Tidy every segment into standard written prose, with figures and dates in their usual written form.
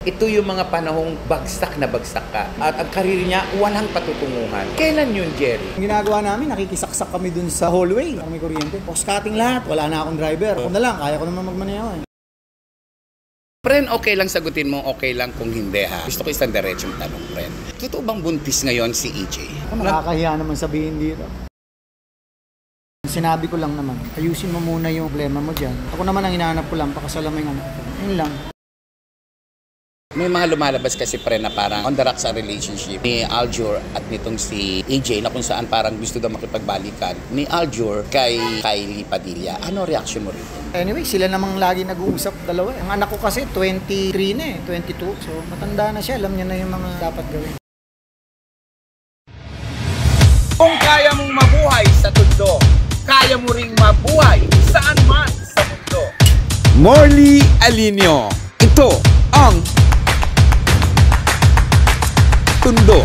Ito yung mga panahong bagsak na bagsak ka. At ang karir niya, walang patutunguhan. Kailan yun, Jerry? Ang ginagawa namin, nakikisaksak kami dun sa hallway. Parang may kuryente. Post-cutting lahat. Wala na akong driver. Ako na lang, kaya ko naman magmaneho eh. Friend, okay lang sagutin mo, okay lang kung hindi ha. Gusto ko isang diretsong tanong, friend. Totoo bang buntis ngayon si EJ? Nakakahiya naman sabihin dito. Sinabi ko lang naman, ayusin mo muna yung problema mo dyan. Ako naman ang hinahanap ko lang, pakasala mo yung anak ko. Yun lang. May mga lumalabas kasi pre na parang on the rocks sa relationship ni Aljur at nitong si EJ na kung saan parang gusto daw makipagbalikan ni Aljur kay Kylie Padilla. Ano reaction mo rito? Anyway, sila namang lagi nag-uusap dalawa. Ang anak ko kasi 23 na eh, 22. So matanda na siya, alam niya na yung mga dapat gawin. Kung kaya mong mabuhay sa tundo, kaya mo ring mabuhay saan man sa mundo. Morley Alinio. Ito ang Tundo.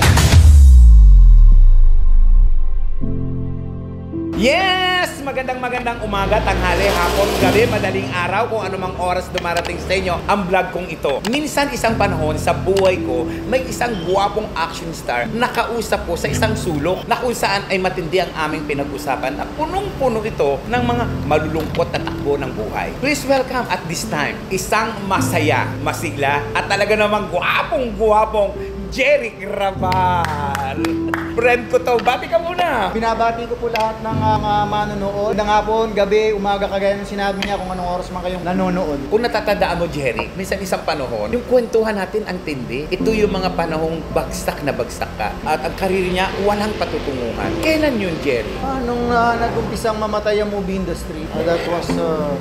Yes! Magandang umaga, tanghali, hapon, gabi, madaling araw, kung anumang oras dumarating sa inyo ang vlog kong ito. Minsan isang panahon sa buhay ko, may isang guwapong action star na kausap ko sa isang sulok na kung saan ay matindi ang aming pinag-usapan na punong-puno ito ng mga malulungkot na takbo ng buhay. Please welcome at this time, isang masaya, masigla at talaga namang guwapong Jerry Crabal. Friend ko to, bati ka muna. Binabati ko po lahat ng mga manonood. Ng hapon, gabi, umaga, kagaya ng sinabi niya kung anong oras man kayong nanonood. Kung natatandaan mo, Jerry, minsan isang panahon, yung kwentuhan natin ang tindi. Ito yung mga panahong bagsak na bagsak ka. At ang karir niya, walang patutunguhan. Kailan yun, Jerry? Nung nag-umpisang mamatay ang movie industry, that was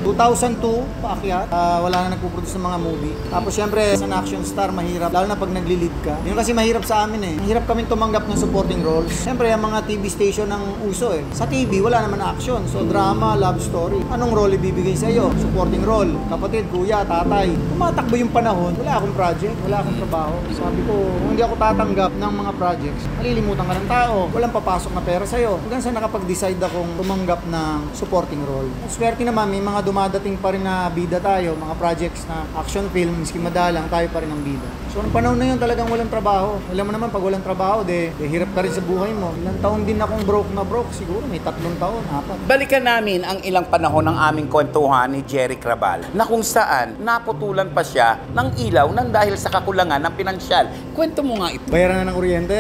2002, paakyat. Wala na nagpuproduce ng mga movie. Tapos syempre, as an action star, mahirap. Lalo na pag nagli-lead ka. Yun kasi mahirap sa amin eh. Mahirap kami tumanggap ng supporting roles. Syempre, ang mga TV station ng uso eh. Sa TV, wala naman action. So, drama, love story. Anong role ibibigay sa iyo? Supporting role. Kapatid, kuya, tatay. Tumatakbo yung panahon. Wala akong project, wala akong trabaho. Sabi ko, kung hindi ako tatanggap ng mga projects, malilimutan ka ng tao. Walang papasok na pera sa'yo. Hanggang sa nakapag-decide akong tumanggap ng supporting role. Swerte naman, may mga dumadating pa rin na bida tayo. Mga projects na action film, miski madalang, tayo pa rin ang bida. So, ng panahon na yun, talagang walang trabaho. Alam mo naman, pag walang trabaho, hirap ka rin sa buhay mo. Ilang taon din akong broke na broke. Siguro may 3 taon, 4. Balikan namin ang ilang panahon ng aming kwentuhan ni Jerry Crabal na kung saan naputulan pa siya ng ilaw nang dahil sa kakulangan ng pinansyal. Kwento mo nga ito. Bayaran na ng kuryente.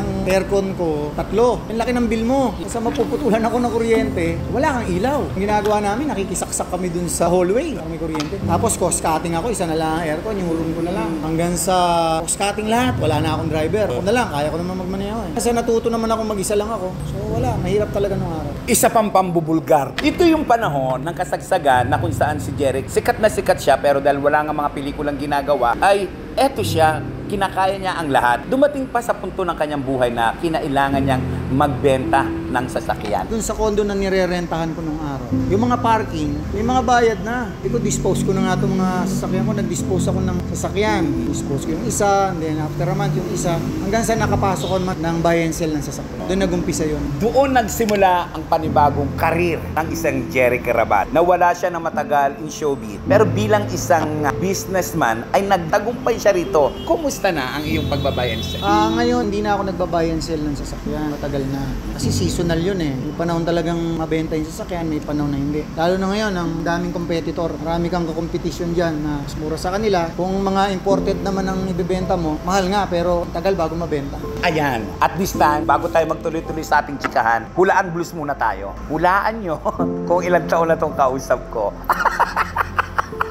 Ang aircon ko, 3. Ang laki ng bill mo. Sa mapuputulan ako ng kuryente, wala kang ilaw. Ang ginagawa namin, nakikisaksak kami dun sa hallway. May kuryente. Tapos cost cutting ako, isa na lang ang aircon, yung room ko na lang. Hanggang sa cost cutting lahat, wala na akong driver. Ako na lang, kaya ko naman magmaneho eh. Kasi natuto naman ako mag-isa lang ako. So wala, mahirap talaga nung araw. Isa pang pambubulgar. Ito yung panahon ng kasagsagan na kung saan si Jerry, sikat na sikat siya pero dahil wala nga mga pelikulang ginagawa, ay eto siya, kinakaya niya ang lahat. Dumating pa sa punto ng kanyang buhay na kinailangan niyang magbenta ng sasakyan. Doon sa condo na nirerentahan ko nung araw, yung mga parking, may mga bayad na. Hindi ko dispose ko na nga itong mga sasakyan ko. Nag-dispose ako ng sasakyan. Dispose ko yung isa, and then after a month yung isa. Hanggang sa nakapasok ko ng buy and sell ng sasakyan. Doon nagumpisa yun. Doon nagsimula ang panibagong karir ng isang Jerry Crabal. Nawala siya ng matagal in showbiz. Pero bilang isang businessman ay nagtagumpay siya rito. Kumusta na ang iyong pagbabay and sell? Ngayon, hindi na ako nagbabuy and sell ng sasakyan. Matagal na. Kasi seasonal yun eh. May panahon talagang mabenta yung sasakyan, may panahon na hindi. Lalo na ngayon, ang daming competitor. Marami kang kakompetisyon dyan na mas mura sa kanila. Kung mga imported naman ang ibibenta mo, mahal nga pero tagal bago mabenta. Ayan. At this time, bago tayo magtuloy-tuloy sa ating chikahan, hulaan blues muna tayo. Hulaan nyo kung ilang taon na tong kausap ko.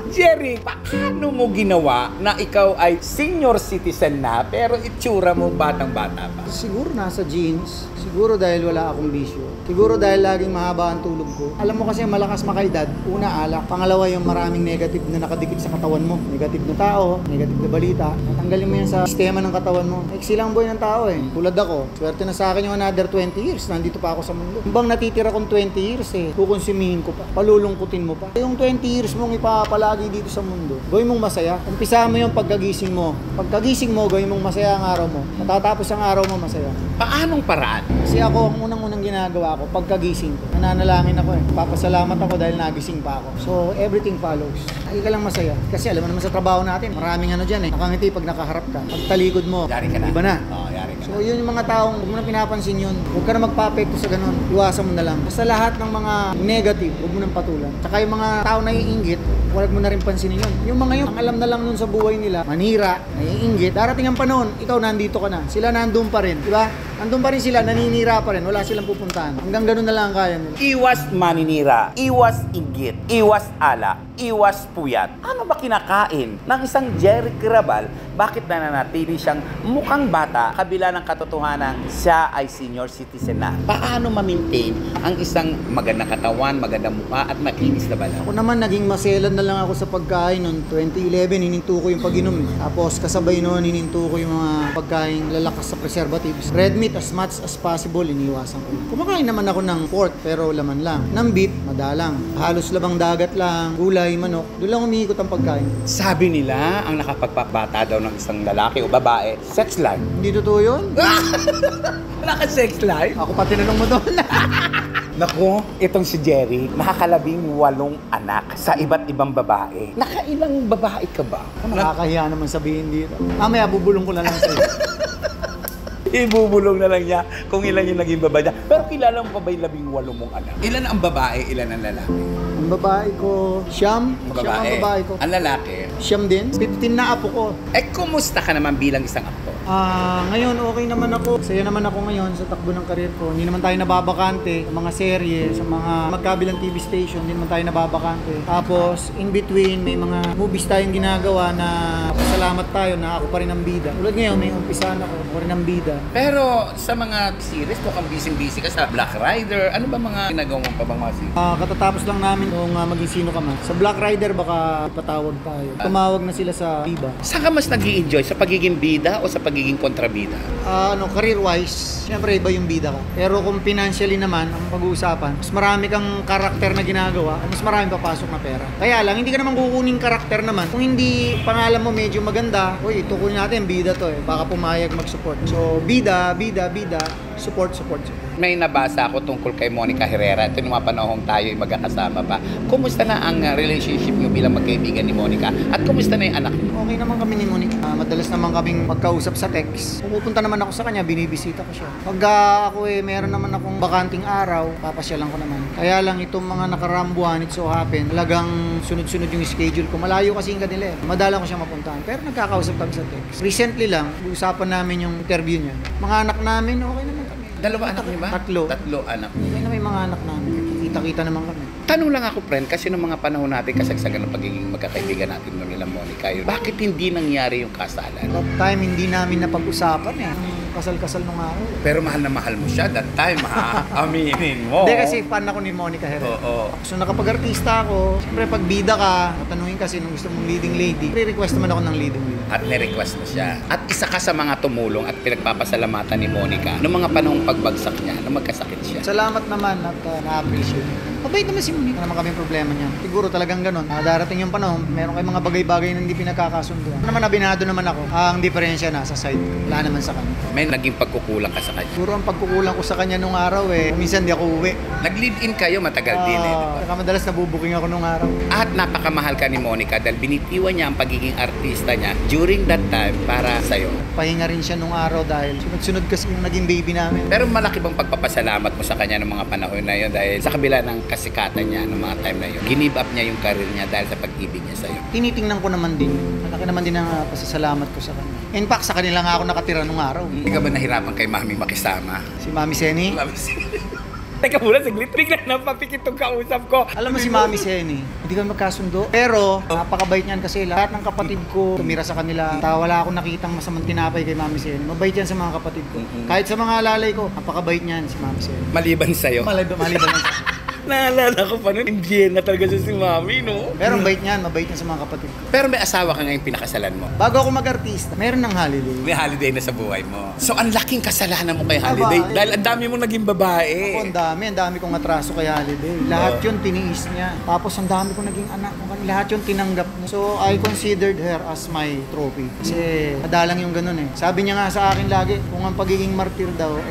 Jerry, paano mo ginawa na ikaw ay senior citizen na pero itsura mo batang-bata pa? Siguro nasa genes. Siguro dahil wala akong bisyo. Siguro dahil laging mahaba ang tulog ko. Alam mo kasi malakas makaedad. Una, alak. Pangalawa, yung maraming negative na nakadikit sa katawan mo. Negative na tao, negative na balita. Tatanggalin mo yan sa sistema ng katawan mo. Eksilang boy ng tao eh. Tulad ako. Swerte na sa akin yung another 20 years. Nandito pa ako sa mundo. Kung bang natitira kong 20 years eh, kukonsumihin ko pa. Palulungkutin mo pa. Yung 20 years mong ipapalagi dito sa mundo, gawin mong masaya. Umpisa mo yung pagkagising mo. Pagkagising mo, gawin mong masaya ang araw mo. Matatapos ang araw mo masaya. Paanong paraan? Kasi ako, ang unang-unang ginagawa ko, ako pagkagising ko. Nananalangin ako eh. Papasalamat ako dahil nagising pa ako. So, everything follows. Lagi ka lang masaya. Kasi alam mo naman sa trabaho natin, maraming ano dyan eh. Nakangiti pag nakaharap ka. Pag talikod mo, Yari ka na. iba na. Oo, yari ka So, yun yung mga taong, huwag mo na pinapansin yun. Huwag ka na magpapekto sa ganun. Iwasan mo na lang. Basta lahat ng mga negative, huwag mo nang patulan. Tsaka yung mga tao na iinggit, huwag mo na rin pansinin yun. Yung mga yun, ang alam na lang nun sa buhay nila, manira, naiinggit. Darating ang panahon, ikaw nandito ka na. Sila nandun pa rin, di ba? Nandun pa rin sila, naninira pa rin. Wala silang pupuntahan. Hanggang ganun na lang ang kaya nila. Iwas maninira, iwas inggit, iwas alak, iwas puyat. Ano ba kinakain ng isang Jerry Crabal? Bakit nananatili siyang mukhang bata kabila ng katotohanan siya ay senior citizen na? Paano ma-maintain ang isang magandang katawan, magandang mukha at makinis na bala? Ako naman, naging maselan na lang ako sa pagkain noong 2011, hininto ko yung pag-inom. Tapos kasabay noon, hininto ko yung mga pagkain lalakas sa preservatives. Red meat as much as possible, iniwasan ko. Kumakain naman ako ng pork, pero laman lang. Ng beef, madalang. Halos labang dagat lang, gulay, manok. Doon lang umiikot ang pagkain. Sabi nila, ang nakapagpabata daw ng isang lalaki o babae, sex life. Hindi totoo yun? Wala ka sex life? Ako pa tinanong mo doon. Naku, itong si Jerry, nakakalabing-8 anak sa iba't ibang babae. Nakailang babae ka ba? Nakakahiya naman sabihin dito. Mamaya, bubulong ko na lang sa'yo. Ibubulong na lang niya kung ilan yung naging babae niya. Pero kilala mo pa ba yung 18 mong anak? Ilan ang babae, ilan ang lalaki? Ang babae ko, Siyam. Ang Siyam ang babae ko. Ang lalaki? Siyam din. 15 na apo ko. Kumusta ka naman bilang isang aktor? Ngayon, okay naman ako. Saya naman ako ngayon sa takbo ng karir ko. Hindi naman tayo nababakante sa mga serye, sa mga magkabilang TV station. Hindi naman tayo nababakante. Tapos, in between, may mga movies tayong ginagawa na pasalamat tayo na ako pa rin ang bida. Tulad ngayon, may umpisahan ako rin ang bida. Pero sa mga series, mukhang busy-busy ka sa Black Rider. Ano ba mga ginagawa mo pa bang mga series? Katatapos lang namin kung maging sino ka man. Sa Black Rider, baka patawag tayo. Tumawag na sila sa Viva. Saan ka mas nag-i-enjoy? Sa pagiging bida o sa pagiging kontrabida? Career-wise, syempre iba yung bida ka. Pero kung financially naman, ang pag-uusapan, mas marami kang karakter na ginagawa, mas marami papasok na pera. Kaya lang, hindi ka naman kukunin karakter naman. Kung hindi pangalan mo medyo maganda, uy, tukunin natin, bida to eh. Baka pumayag mag-support. So, bida, support. May nabasa ako tungkol kay Monica Herrera. Ito yung mga panahong tayo ay magkakasama pa. Kumusta na ang relationship niyo bilang magkaibigan ni Monica? At kumusta na yung anak niyo? Okay naman kami ni Monica. Madalas naman kaming magkausap sa text. Pupunta naman ako sa kanya, binibisita ko siya. Pag ako meron naman akong bakanting araw, papasyalan ko naman. Kaya lang itong mga nakarambuan, it so happen, talagang sunod-sunod yung schedule ko. Malayo kasi yung kanila eh. Madalang ko siya mapuntahan. Pero nagkakausap kami sa text. Recently lang, usapan namin yung interview niya. Mga anak namin, okay naman kami. Dalawa anak niyo ba? Tatlo anak. Okay na may mga anak namin. Kita-kita naman kami. Tanong lang ako, friend, kasi nung mga panahon natin kasagsagan ng pagiging magkakaibigan natin noon nila Monica, yun, bakit hindi nangyari yung kasalan? That time, hindi namin napag-usapan eh. Kasal-kasal nung araw. Pero mahal na mahal mo siya that time, ha? Aminin mo. Hindi kasi fan ako ni Monica Herrera. Oo. So nakapag-artista ako, siyempre pag bida ka, tatanungin kasi nung gusto mong leading lady, re-request naman ako ng leading lady. At nirequest mo siya. At isa ka sa mga tumulong at pinagpapasalamatan ni Monica noong mga panahong pagbagsak niya, nung magkasakit siya. Salamat naman at na-appreciate. Mabait naman si Monica. Wala naman kaming problema niya. Siguro talagang ganun. Darating yung panahon, meron kayong mga bagay-bagay na hindi pinagkakasundo. Naman abinado naman ako. Ang diferensya na sa side. Wala naman sa kanya. May naging pagkukulang ka sa kanya. Siguro ang pagkukulang ko sa kanya nung araw minsan di ako uwi. Nag-live-in kayo matagal din eh. Saka madalas nabubuking ako nung araw. At napakamahal ka ni Monica dahil binitiwan niya ang pagiging artista niya during that time para sa'yo. Pahinga rin siya nung araw dahil sunod-sunod kasi yung naging baby namin. Pero malaki bang pagpapasalamat mo sa kanya ng mga panahon na yun dahil sa kabila ng kasikatan niya ng mga time na yun, give up niya yung career niya dahil sa pag-ibig niya sa'yo. Tinitingnan ko naman din. Malaki naman din ang pasasalamat ko sa kanya. In fact, sa kanila nga ako nakatira nung araw. Hindi ka ba nahirapan kay Mami makisama? Si Mami Seni. Teka muna, saglit. Bigla na papikit itong kausap ko. Alam mo si Mami Seni, hindi kami magkasundo. Pero, napakabait niyan kasi lahat ng kapatid ko tumira sa kanila. Wala akong nakitang masamang tinapay kay Mami Seni. Mabait yan sa mga kapatid ko. Kahit sa mga lalay ko, napakabait niyan si Mami Seni. Maliban sa'yo. Maliban lang. Naalala ko pa nun, Indian na talaga siya si Mami, no? Pero ang bait niyan, mabait niya sa mga kapatid ko. Pero may asawa ka ngayong pinakasalan mo. Bago ako mag-artista, meron ng holiday. May holiday na sa buhay mo. So, ang laking kasalanan mo kay holiday. Aba, Dahil ang dami mong naging babae. Ako, ang dami kong atraso kay holiday. Lahat yun tiniis niya. Tapos ang dami kong naging anak. Lahat yun tinanggap niya. So, I considered her as my trophy. Kasi madalang yung ganun eh. Sabi niya nga sa akin lagi, kung ang pagiging martir daw,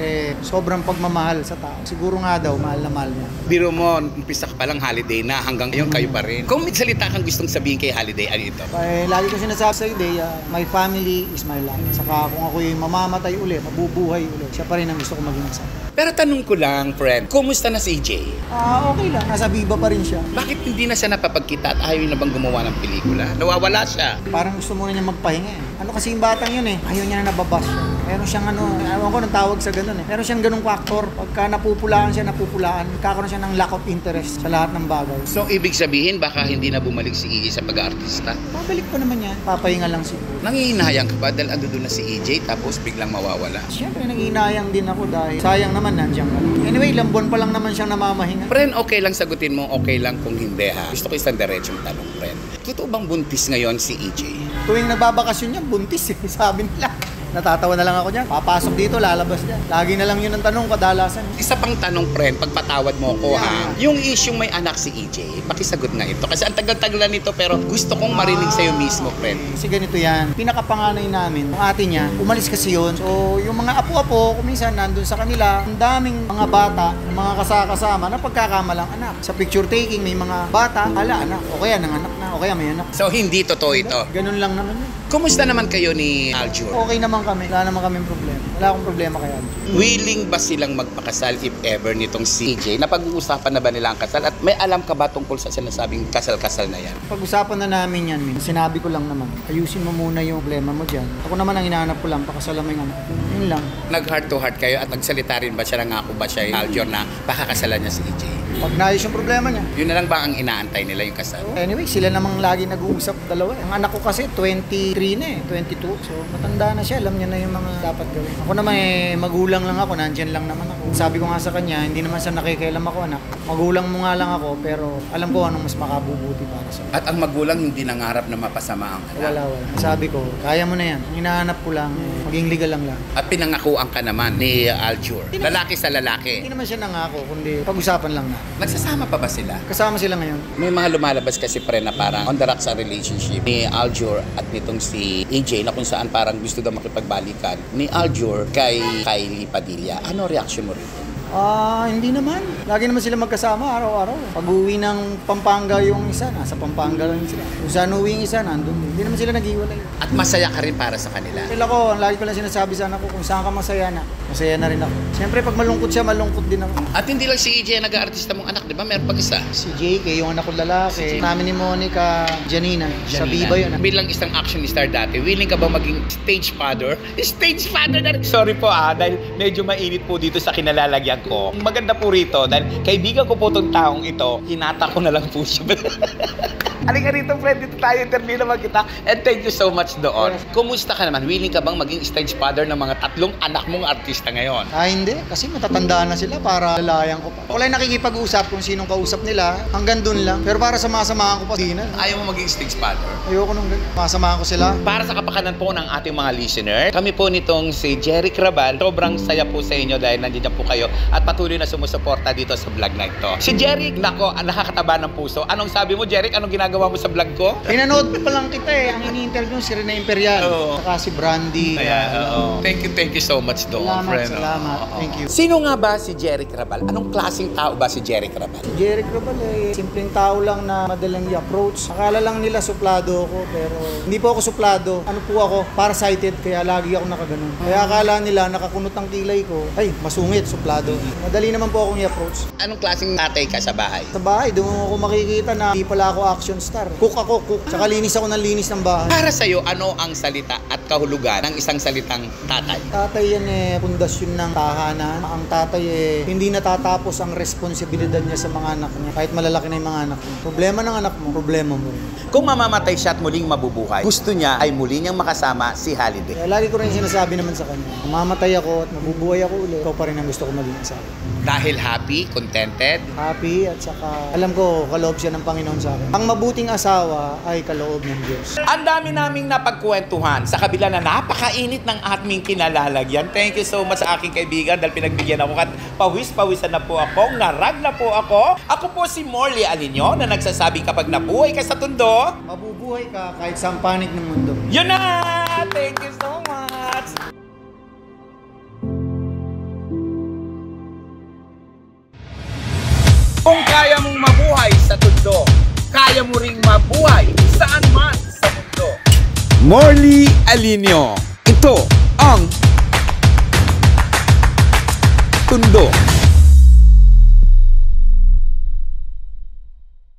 sobrang pagmamahal sa tao. Siguro nga daw, mahal na mahal niya. Biro mo, umpisa ka palang holiday na hanggang ngayon kayo pa rin. Kung may salita kang gustong sabihin kay holiday, ano ito? Lagi ko sinasabi sa Day, my family is my life. Saka kung ako'y mamamatay ulit, mabubuhay ulit, siya pa rin ang gusto ko maging asawa. Pero tanong ko lang, friend, kumusta na si EJ? Okay lang. Nasa Viva pa rin siya. Bakit hindi na siya napapagkita at ayaw na bang gumawa ng pelikula? Nawawala siya. Parang gusto muna niya magpahinga eh. Ano kasi yung batang yun eh. Ayaw niya na nababas siya. Meron siyang ewan ko nang tawag sa ganun eh. Meron siyang ganung factor. Pagka napupulaan, kakaroon siya ng lack of interest sa lahat ng bagay. So, ibig sabihin, baka hindi na bumalik si EJ sa pag-aartista? Babalik pa naman yan. Papahinga lang siguro. Nangihinayang ka ba dahil ando doon na si EJ tapos biglang mawawala? Siyempre, nanginayang din ako dahil sayang naman nandiyan ka. Anyway, ilang buwan pa lang naman siyang namamahinga. Friend, okay lang sagutin mo, okay lang kung hindi ha. Gusto ko isang diretsong tanong, friend. Totoo bang buntis ngayon si EJ? Tuwing nagbabakasyon niya, buntis eh. Sabi nila. Natatawa na lang ako dyan. Papasok dito, lalabas dyan. Lagi na lang yun ang tanong, kadalasan. Isa pang tanong, friend, pagpatawad mo ko ha. Yung issue may anak si EJ, pakisagot nga ito. Kasi ang tagal-tagal na nito pero gusto kong marinig sa'yo mismo, friend. Kasi ganito yan. Pinakapanganay namin, yung ate niya, umalis kasi yun. So, yung mga apo-apo, kuminsan nandun sa kanila, ang daming mga bata, mga kasama na pagkakamalang anak. Sa picture taking, may mga bata, anak. O kaya nanganak na, o kaya may anak. So, hindi totoo ito. Ganun lang naman yun. Kumusta naman kayo ni Aljur? Okay naman kami. Wala naman kaming problema. Wala akong problema kay Aljur. Willing ba silang magpakasal if ever nitong si EJ? Napag-uusapan na ba nila ang kasal? At may alam ka ba tungkol sa sinasabing kasal-kasal na yan? Pag-usapan na namin yan, sinabi ko lang naman, ayusin mo muna yung problema mo dyan. Ako naman ang hinahanap ko lang, pakasalan mo yung anak. Yun lang. Nag-heart to heart kayo at nagsalita rin ba siya, nangako ba siya Aljur na pakakasalan niya si EJ? Pag naayos yung problema niya. Yun na lang ba ang inaantay nila yung kasal? Anyway, sila namang lagi nag-uusap dalawa. Ang anak ko kasi 23 na 22. So matanda na siya, alam niya na yung mga dapat gawin. Ako naman magulang lang ako, nandyan lang naman ako. Sabi ko nga sa kanya, hindi naman siya nakikialam ako anak. Magulang mo nga lang ako, pero alam ko anong mas makabubuti para sa At ang magulang hindi nangarap na mapasama ang anak. Wala. Sabi ko, kaya mo na yan. Ang hinahanap ko lang, maging legal lang. At pinangakuan ka naman ni Aljur. Lalaki sa lalaki. Hindi naman siya nangako, kundi pag-usapan lang na. Nagsasama pa ba sila? Kasama sila ngayon. May mga lumalabas kasi pre na parang on the rocks sa relationship ni Aljur at nitong si EJ na kung saan parang gusto daw makipagbalikan ni Aljur kay Kylie Padilla. Ano reaction mo rito? Hindi naman. Lagi naman sila magkasama araw-araw. Pag-uwi ng Pampanga yung isa, nasa Pampanga lang sila. Kung saan uwi yung isa, nandun din. Hindi naman sila nag-iwalay. At masaya ka rin para sa kanila. Sila ko, lagi ko lang sinasabi sa anak ko, kung saan ka masaya na rin ako. Siyempre, pag malungkot siya, malungkot din ako. At hindi lang si EJ ang nag-aartista mong anak, di ba? Meron pag isa. Si JK, yung anak ko lalaki. Namin ni Monica, Janina. Sa Viva yun. Bilang isang action star dati, willing ka ba maging stage father? Stage father na rin! Sorry po dahil medyo mainit po dito sa kinalalagyan ko. Maganda po rito dahil kaibigan ko po itong taong ito, hinata ko na lang po siya. Halika rito, friend. Dito tayo, interview naman kita. And thank you so much doon. Kumusta ka naman? Willing ka bang maging stage father ng mga 3 anak mong artista ngayon? Hindi. Kasi matatandaan na sila para lalayan ko pa. Wala nakikipag-usap kung sinong kausap nila. Hanggang dun lang. Pero para samahan ko pa, di na. Ayaw mo maging stage father? Ayoko nung masamahan ko sila. Para sa kapakanan po ng ating mga listener, kami po nitong si Jeric Rabal, sobrang saya po sa inyo dahil nandiyan po kayo at patuloy na sumusuporta dito sa vlog na ito. Si Jeric, nako, nakakataba ng puso. Anong sabi mo, Jeric? Anong ginagawa mo sa vlog ko? Pinanood pa lang kita Ang ini-interview si Rene Imperial. Saka si Brandy. Thank you so much doon, friend. Salamat. Thank you. Sino nga ba si Jeric Rabal? Anong klaseng tao ba si Jeric Rabal? Si Jeric Rabal simpleng tao lang na madalang i-approach. Akala lang nila suplado ako, pero hindi po ako suplado. Ano po ako? Farsighted, kaya lagi ako nakaganon. Kaya akala nila nakakunot ang kilay ko, ay, masungit, suplado. Madali naman po akong i-approach. Anong klaseng tatay ka sa bahay? Sa bahay, doon ako makikita na hindi pala ako action star. Cook ako, cook. Tsaka linis ako ng linis ng bahay. Para sa'yo, ano ang salita at kahulugan ng isang salitang tatay? Tatay yan pundasyon ng tahanan. Ang tatay hindi natatapos ang responsibilidad niya sa mga anak niya. Kahit malalaki na yung mga anak niya. Problema ng anak mo, problema mo rin. Kung mamamatay siya at muling mabubuhay, gusto niya ay muli niyang makasama si Holiday. Kaya lagi ko rin sinasabi naman sa kanya, kung mamatay ako at mabubuhay ako ulit, ikaw pa rin ang gusto ko maging. sa akin. Dahil happy, contented. Happy at saka alam ko kaloob siya ng Panginoon sa akin. Ang mabuting asawa ay kaloob ng Diyos. Ang dami naming napagkwentuhan sa kabila na napakainit ng aming kinalalagyan. Thank you so much sa aking kaibigan dahil pinagbigyan ako at pawis-pawisan na po ako, ngarag na po ako. Ako po si Morley Alinio na nagsasabi kapag nabuhay ka sa Tondo, Mabubuhay ka kahit sa panig ng mundo. yun na! Thank you so much! Kung kaya mong mabuhay sa Tondo, kaya mo ring mabuhay saan man sa mundo. Morley Alinio. Ito ang Tondo.